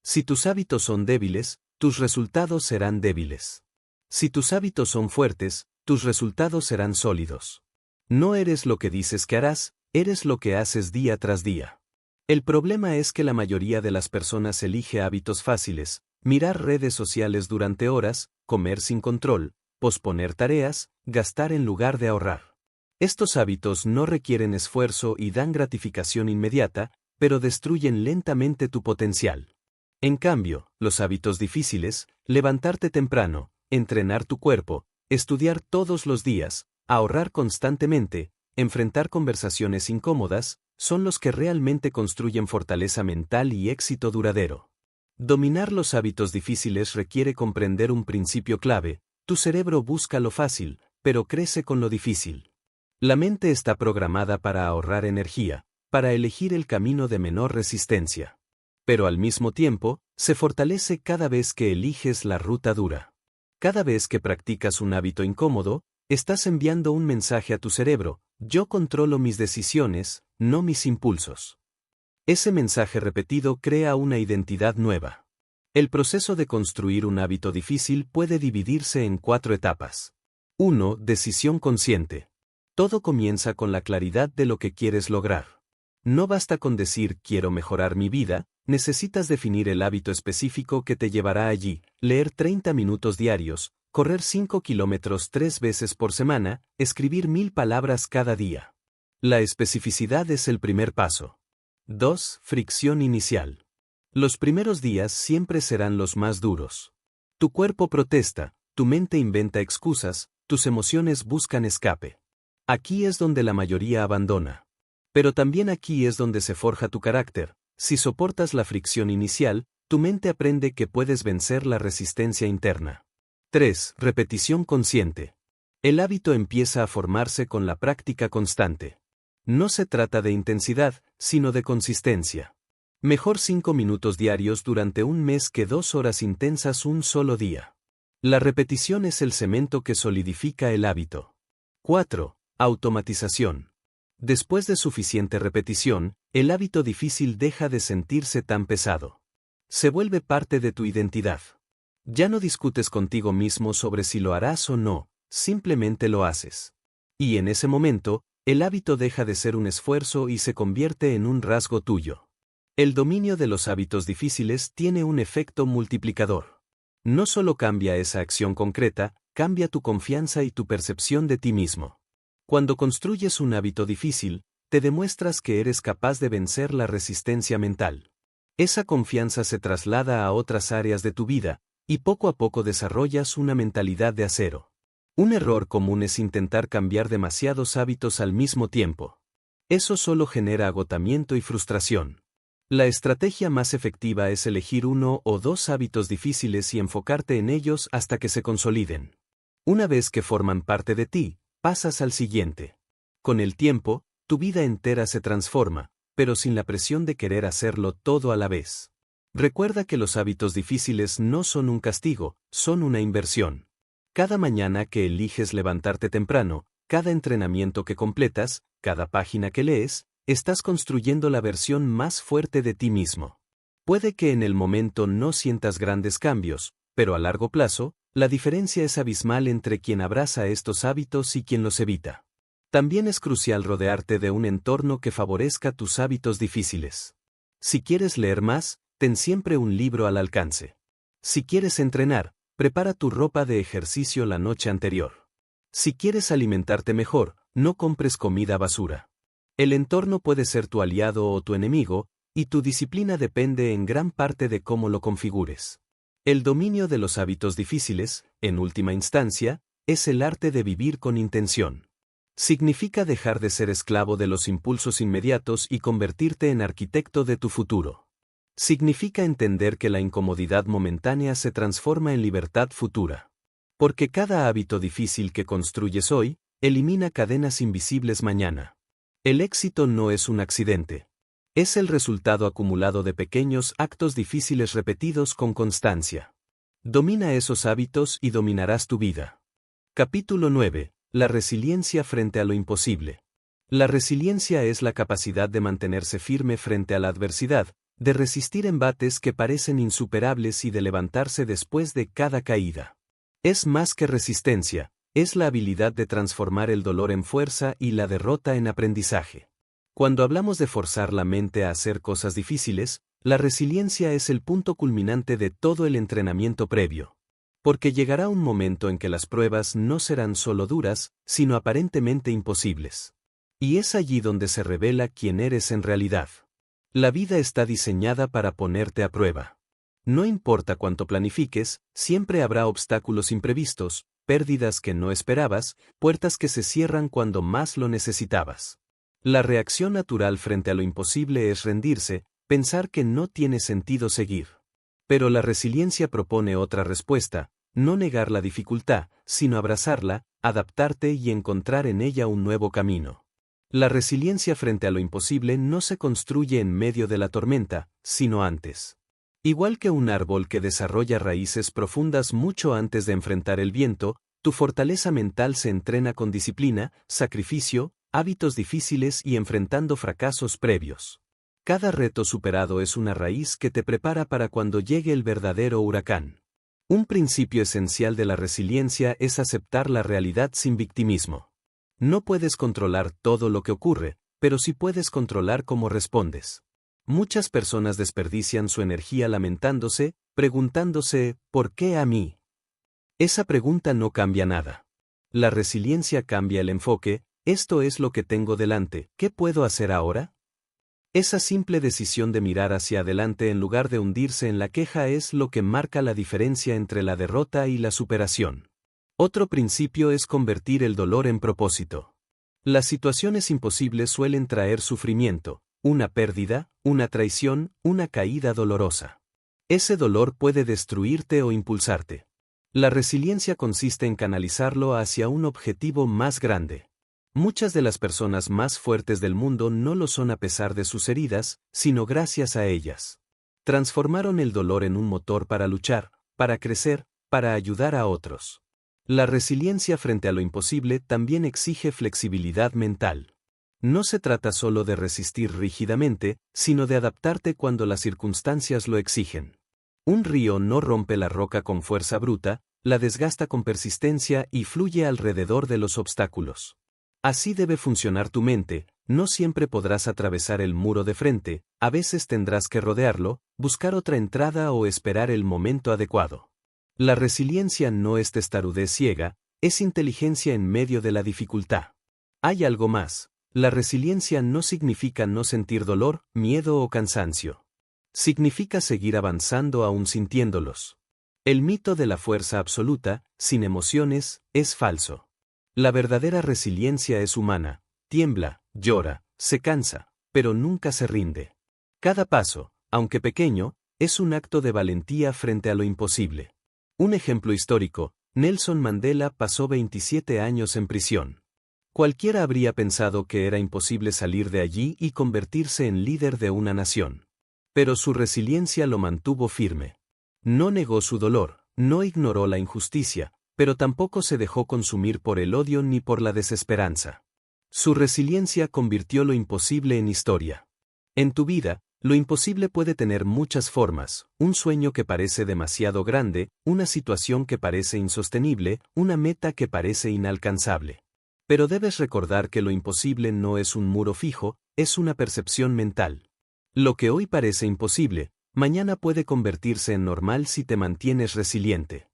Si tus hábitos son débiles, tus resultados serán débiles. Si tus hábitos son fuertes, tus resultados serán sólidos. No eres lo que dices que harás, eres lo que haces día tras día. El problema es que la mayoría de las personas elige hábitos fáciles, mirar redes sociales durante horas, comer sin control, posponer tareas, gastar en lugar de ahorrar. Estos hábitos no requieren esfuerzo y dan gratificación inmediata, pero destruyen lentamente tu potencial. En cambio, los hábitos difíciles, levantarte temprano, entrenar tu cuerpo, estudiar todos los días, ahorrar constantemente, enfrentar conversaciones incómodas, son los que realmente construyen fortaleza mental y éxito duradero. Dominar los hábitos difíciles requiere comprender un principio clave: tu cerebro busca lo fácil, pero crece con lo difícil. La mente está programada para ahorrar energía, para elegir el camino de menor resistencia. Pero al mismo tiempo, se fortalece cada vez que eliges la ruta dura. Cada vez que practicas un hábito incómodo, estás enviando un mensaje a tu cerebro: yo controlo mis decisiones, no mis impulsos. Ese mensaje repetido crea una identidad nueva. El proceso de construir un hábito difícil puede dividirse en 4 etapas. 1. Decisión consciente. Todo comienza con la claridad de lo que quieres lograr. No basta con decir quiero mejorar mi vida, necesitas definir el hábito específico que te llevará allí: leer 30 minutos diarios, correr 5 kilómetros 3 veces por semana, escribir 1000 palabras cada día. La especificidad es el primer paso. 2. Fricción inicial. Los primeros días siempre serán los más duros. Tu cuerpo protesta, tu mente inventa excusas, tus emociones buscan escape. Aquí es donde la mayoría abandona. Pero también aquí es donde se forja tu carácter. Si soportas la fricción inicial, tu mente aprende que puedes vencer la resistencia interna. 3. Repetición consciente. El hábito empieza a formarse con la práctica constante. No se trata de intensidad, sino de consistencia. Mejor 5 minutos diarios durante un mes que 2 horas intensas un solo día. La repetición es el cemento que solidifica el hábito. 4. Automatización. Después de suficiente repetición, el hábito difícil deja de sentirse tan pesado. Se vuelve parte de tu identidad. Ya no discutes contigo mismo sobre si lo harás o no, simplemente lo haces. Y en ese momento, el hábito deja de ser un esfuerzo y se convierte en un rasgo tuyo. El dominio de los hábitos difíciles tiene un efecto multiplicador. No solo cambia esa acción concreta, cambia tu confianza y tu percepción de ti mismo. Cuando construyes un hábito difícil, te demuestras que eres capaz de vencer la resistencia mental. Esa confianza se traslada a otras áreas de tu vida, y poco a poco desarrollas una mentalidad de acero. Un error común es intentar cambiar demasiados hábitos al mismo tiempo. Eso solo genera agotamiento y frustración. La estrategia más efectiva es elegir 1 o 2 hábitos difíciles y enfocarte en ellos hasta que se consoliden. Una vez que forman parte de ti, pasas al siguiente. Con el tiempo, tu vida entera se transforma, pero sin la presión de querer hacerlo todo a la vez. Recuerda que los hábitos difíciles no son un castigo, son una inversión. Cada mañana que eliges levantarte temprano, cada entrenamiento que completas, cada página que lees, estás construyendo la versión más fuerte de ti mismo. Puede que en el momento no sientas grandes cambios, pero a largo plazo, la diferencia es abismal entre quien abraza estos hábitos y quien los evita. También es crucial rodearte de un entorno que favorezca tus hábitos difíciles. Si quieres leer más, ten siempre un libro al alcance. Si quieres entrenar, prepara tu ropa de ejercicio la noche anterior. Si quieres alimentarte mejor, no compres comida basura. El entorno puede ser tu aliado o tu enemigo, y tu disciplina depende en gran parte de cómo lo configures. El dominio de los hábitos difíciles, en última instancia, es el arte de vivir con intención. Significa dejar de ser esclavo de los impulsos inmediatos y convertirte en arquitecto de tu futuro. Significa entender que la incomodidad momentánea se transforma en libertad futura. Porque cada hábito difícil que construyes hoy, elimina cadenas invisibles mañana. El éxito no es un accidente. Es el resultado acumulado de pequeños actos difíciles repetidos con constancia. Domina esos hábitos y dominarás tu vida. Capítulo 9. La resiliencia frente a lo imposible. La resiliencia es la capacidad de mantenerse firme frente a la adversidad, de resistir embates que parecen insuperables y de levantarse después de cada caída. Es más que resistencia, es la habilidad de transformar el dolor en fuerza y la derrota en aprendizaje. Cuando hablamos de forzar la mente a hacer cosas difíciles, la resiliencia es el punto culminante de todo el entrenamiento previo. Porque llegará un momento en que las pruebas no serán solo duras, sino aparentemente imposibles. Y es allí donde se revela quién eres en realidad. La vida está diseñada para ponerte a prueba. No importa cuánto planifiques, siempre habrá obstáculos imprevistos, pérdidas que no esperabas, puertas que se cierran cuando más lo necesitabas. La reacción natural frente a lo imposible es rendirse, pensar que no tiene sentido seguir. Pero la resiliencia propone otra respuesta, no negar la dificultad, sino abrazarla, adaptarte y encontrar en ella un nuevo camino. La resiliencia frente a lo imposible no se construye en medio de la tormenta, sino antes. Igual que un árbol que desarrolla raíces profundas mucho antes de enfrentar el viento, tu fortaleza mental se entrena con disciplina, sacrificio, hábitos difíciles y enfrentando fracasos previos. Cada reto superado es una raíz que te prepara para cuando llegue el verdadero huracán. Un principio esencial de la resiliencia es aceptar la realidad sin victimismo. No puedes controlar todo lo que ocurre, pero sí puedes controlar cómo respondes. Muchas personas desperdician su energía lamentándose, preguntándose, ¿por qué a mí? Esa pregunta no cambia nada. La resiliencia cambia el enfoque. Esto es lo que tengo delante, ¿qué puedo hacer ahora? Esa simple decisión de mirar hacia adelante en lugar de hundirse en la queja es lo que marca la diferencia entre la derrota y la superación. Otro principio es convertir el dolor en propósito. Las situaciones imposibles suelen traer sufrimiento, una pérdida, una traición, una caída dolorosa. Ese dolor puede destruirte o impulsarte. La resiliencia consiste en canalizarlo hacia un objetivo más grande. Muchas de las personas más fuertes del mundo no lo son a pesar de sus heridas, sino gracias a ellas. Transformaron el dolor en un motor para luchar, para crecer, para ayudar a otros. La resiliencia frente a lo imposible también exige flexibilidad mental. No se trata solo de resistir rígidamente, sino de adaptarte cuando las circunstancias lo exigen. Un río no rompe la roca con fuerza bruta, la desgasta con persistencia y fluye alrededor de los obstáculos. Así debe funcionar tu mente, no siempre podrás atravesar el muro de frente, a veces tendrás que rodearlo, buscar otra entrada o esperar el momento adecuado. La resiliencia no es testarudez ciega, es inteligencia en medio de la dificultad. Hay algo más. La resiliencia no significa no sentir dolor, miedo o cansancio. Significa seguir avanzando aún sintiéndolos. El mito de la fuerza absoluta, sin emociones, es falso. La verdadera resiliencia es humana, tiembla, llora, se cansa, pero nunca se rinde. Cada paso, aunque pequeño, es un acto de valentía frente a lo imposible. Un ejemplo histórico, Nelson Mandela pasó 27 años en prisión. Cualquiera habría pensado que era imposible salir de allí y convertirse en líder de una nación. Pero su resiliencia lo mantuvo firme. No negó su dolor, no ignoró la injusticia, pero tampoco se dejó consumir por el odio ni por la desesperanza. Su resiliencia convirtió lo imposible en historia. En tu vida, lo imposible puede tener muchas formas, un sueño que parece demasiado grande, una situación que parece insostenible, una meta que parece inalcanzable. Pero debes recordar que lo imposible no es un muro fijo, es una percepción mental. Lo que hoy parece imposible, mañana puede convertirse en normal si te mantienes resiliente.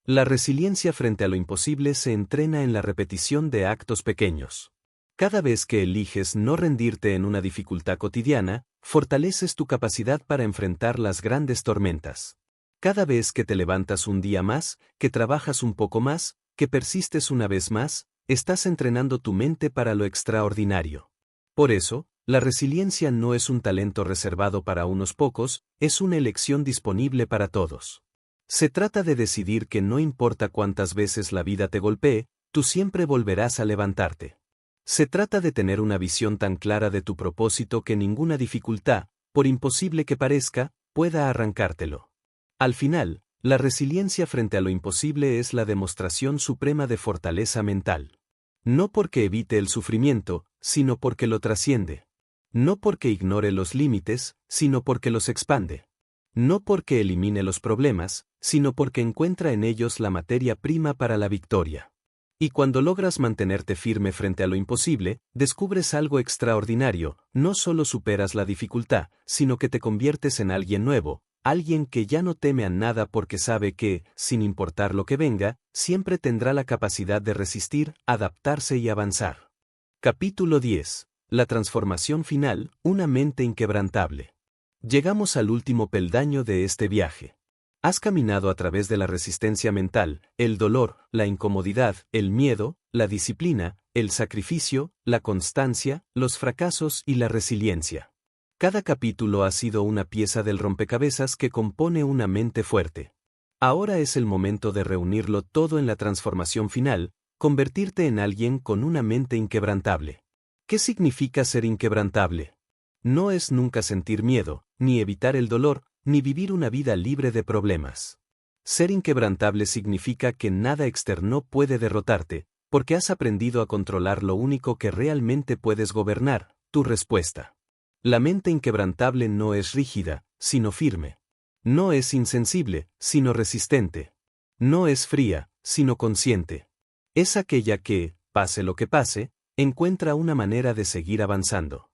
La resiliencia frente a lo imposible se entrena en la repetición de actos pequeños. Cada vez que eliges no rendirte en una dificultad cotidiana, fortaleces tu capacidad para enfrentar las grandes tormentas. Cada vez que te levantas un día más, que trabajas un poco más, que persistes una vez más, estás entrenando tu mente para lo extraordinario. Por eso, la resiliencia no es un talento reservado para unos pocos, es una elección disponible para todos. Se trata de decidir que no importa cuántas veces la vida te golpee, tú siempre volverás a levantarte. Se trata de tener una visión tan clara de tu propósito que ninguna dificultad, por imposible que parezca, pueda arrancártelo. Al final, la resiliencia frente a lo imposible es la demostración suprema de fortaleza mental. No porque evite el sufrimiento, sino porque lo trasciende. No porque ignore los límites, sino porque los expande. No porque elimine los problemas, sino porque encuentra en ellos la materia prima para la victoria. Y cuando logras mantenerte firme frente a lo imposible, descubres algo extraordinario, no solo superas la dificultad, sino que te conviertes en alguien nuevo, alguien que ya no teme a nada porque sabe que, sin importar lo que venga, siempre tendrá la capacidad de resistir, adaptarse y avanzar. Capítulo 10. La transformación final, una mente inquebrantable. Llegamos al último peldaño de este viaje. Has caminado a través de la resistencia mental, el dolor, la incomodidad, el miedo, la disciplina, el sacrificio, la constancia, los fracasos y la resiliencia. Cada capítulo ha sido una pieza del rompecabezas que compone una mente fuerte. Ahora es el momento de reunirlo todo en la transformación final, convertirte en alguien con una mente inquebrantable. ¿Qué significa ser inquebrantable? No es nunca sentir miedo, ni evitar el dolor, ni vivir una vida libre de problemas. Ser inquebrantable significa que nada externo puede derrotarte, porque has aprendido a controlar lo único que realmente puedes gobernar, tu respuesta. La mente inquebrantable no es rígida, sino firme. No es insensible, sino resistente. No es fría, sino consciente. Es aquella que, pase lo que pase, encuentra una manera de seguir avanzando.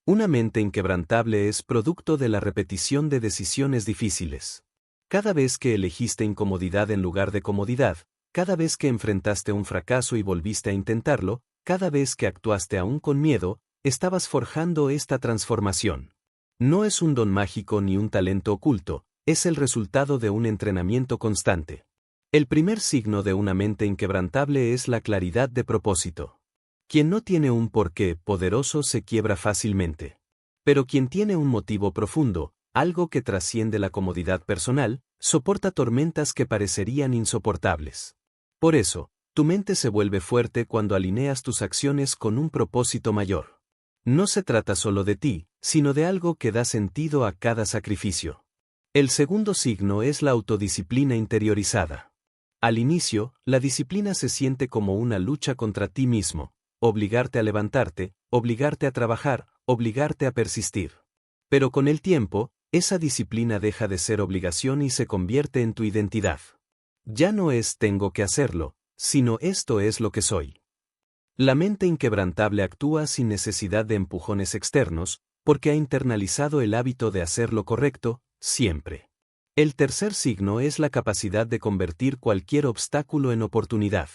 Una mente inquebrantable es producto de la repetición de decisiones difíciles. Cada vez que elegiste incomodidad en lugar de comodidad, cada vez que enfrentaste un fracaso y volviste a intentarlo, cada vez que actuaste aún con miedo, estabas forjando esta transformación. No es un don mágico ni un talento oculto, es el resultado de un entrenamiento constante. El primer signo de una mente inquebrantable es la claridad de propósito. Quien no tiene un porqué poderoso se quiebra fácilmente. Pero quien tiene un motivo profundo, algo que trasciende la comodidad personal, soporta tormentas que parecerían insoportables. Por eso, tu mente se vuelve fuerte cuando alineas tus acciones con un propósito mayor. No se trata solo de ti, sino de algo que da sentido a cada sacrificio. El segundo signo es la autodisciplina interiorizada. Al inicio, la disciplina se siente como una lucha contra ti mismo, obligarte a levantarte, obligarte a trabajar, obligarte a persistir. Pero con el tiempo, esa disciplina deja de ser obligación y se convierte en tu identidad. Ya no es tengo que hacerlo, sino esto es lo que soy. La mente inquebrantable actúa sin necesidad de empujones externos, porque ha internalizado el hábito de hacer lo correcto, siempre. El tercer signo es la capacidad de convertir cualquier obstáculo en oportunidad.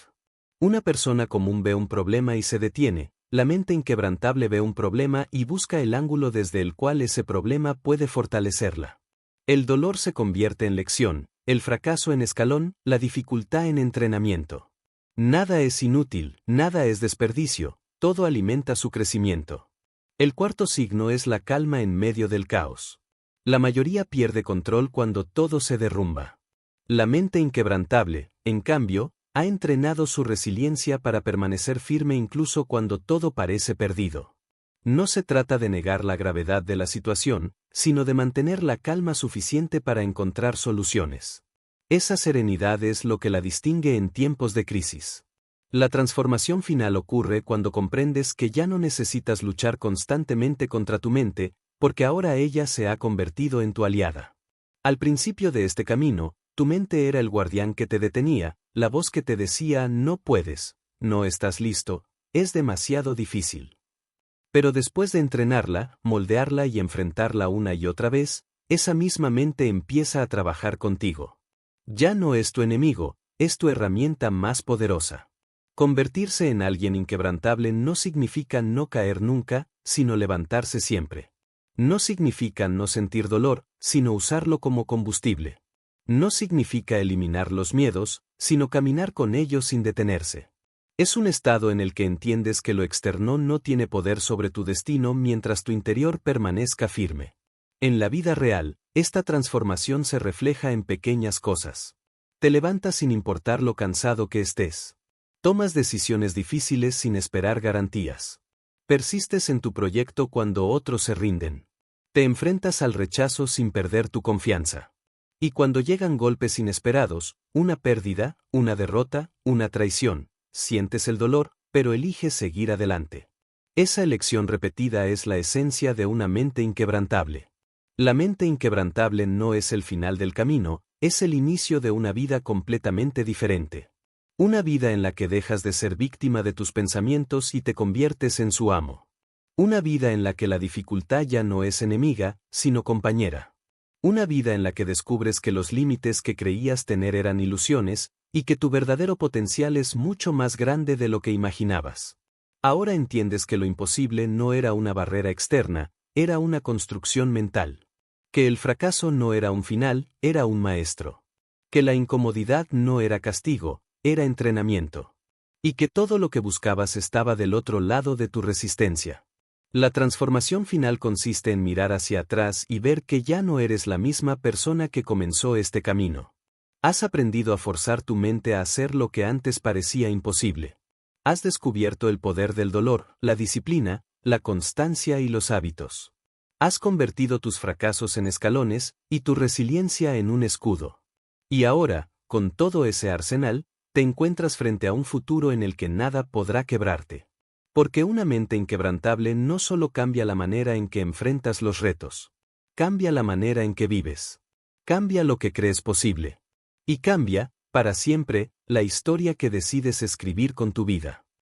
Una persona común ve un problema y se detiene, la mente inquebrantable ve un problema y busca el ángulo desde el cual ese problema puede fortalecerla. El dolor se convierte en lección, el fracaso en escalón, la dificultad en entrenamiento. Nada es inútil, nada es desperdicio, todo alimenta su crecimiento. El cuarto signo es la calma en medio del caos. La mayoría pierde control cuando todo se derrumba. La mente inquebrantable, en cambio, ha entrenado su resiliencia para permanecer firme incluso cuando todo parece perdido. No se trata de negar la gravedad de la situación, sino de mantener la calma suficiente para encontrar soluciones. Esa serenidad es lo que la distingue en tiempos de crisis. La transformación final ocurre cuando comprendes que ya no necesitas luchar constantemente contra tu mente, porque ahora ella se ha convertido en tu aliada. Al principio de este camino, tu mente era el guardián que te detenía, la voz que te decía no puedes, no estás listo, es demasiado difícil. Pero después de entrenarla, moldearla y enfrentarla una y otra vez, esa misma mente empieza a trabajar contigo. Ya no es tu enemigo, es tu herramienta más poderosa. Convertirse en alguien inquebrantable no significa no caer nunca, sino levantarse siempre. No significa no sentir dolor, sino usarlo como combustible. No significa eliminar los miedos, sino caminar con ellos sin detenerse. Es un estado en el que entiendes que lo externo no tiene poder sobre tu destino mientras tu interior permanezca firme. En la vida real, esta transformación se refleja en pequeñas cosas. Te levantas sin importar lo cansado que estés. Tomas decisiones difíciles sin esperar garantías. Persistes en tu proyecto cuando otros se rinden. Te enfrentas al rechazo sin perder tu confianza. Y cuando llegan golpes inesperados, una pérdida, una derrota, una traición, sientes el dolor, pero eliges seguir adelante. Esa elección repetida es la esencia de una mente inquebrantable. La mente inquebrantable no es el final del camino, es el inicio de una vida completamente diferente. Una vida en la que dejas de ser víctima de tus pensamientos y te conviertes en su amo. Una vida en la que la dificultad ya no es enemiga, sino compañera. Una vida en la que descubres que los límites que creías tener eran ilusiones, y que tu verdadero potencial es mucho más grande de lo que imaginabas. Ahora entiendes que lo imposible no era una barrera externa, era una construcción mental. Que el fracaso no era un final, era un maestro. Que la incomodidad no era castigo, era entrenamiento. Y que todo lo que buscabas estaba del otro lado de tu resistencia. La transformación final consiste en mirar hacia atrás y ver que ya no eres la misma persona que comenzó este camino. Has aprendido a forzar tu mente a hacer lo que antes parecía imposible. Has descubierto el poder del dolor, la disciplina, la constancia y los hábitos. Has convertido tus fracasos en escalones y tu resiliencia en un escudo. Y ahora, con todo ese arsenal, te encuentras frente a un futuro en el que nada podrá quebrarte. Porque una mente inquebrantable no solo cambia la manera en que enfrentas los retos. Cambia la manera en que vives. Cambia lo que crees posible. Y cambia, para siempre, la historia que decides escribir con tu vida.